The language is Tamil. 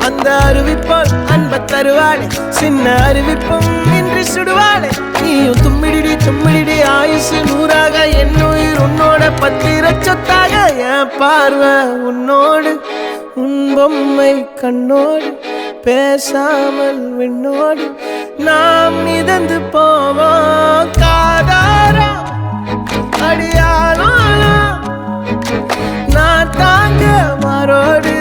அந்த அறிவிப்போல் அன்ப தருவாளே சின்ன அறிவிப்பும் இன்று சுடுவாளே நீயும் தும்மிடி ஆயுசு 100ஆக என் உயிர் உன்னோட பத்திர சொத்தாக என் பார்வை உன்னோடு உன் பொம்மை கண்ணோடு பேசாமல் விண்ணோடு நாம் மிதந்து போவோம் காதாரா அடியானாலும் நான் தாங்க மாறோடு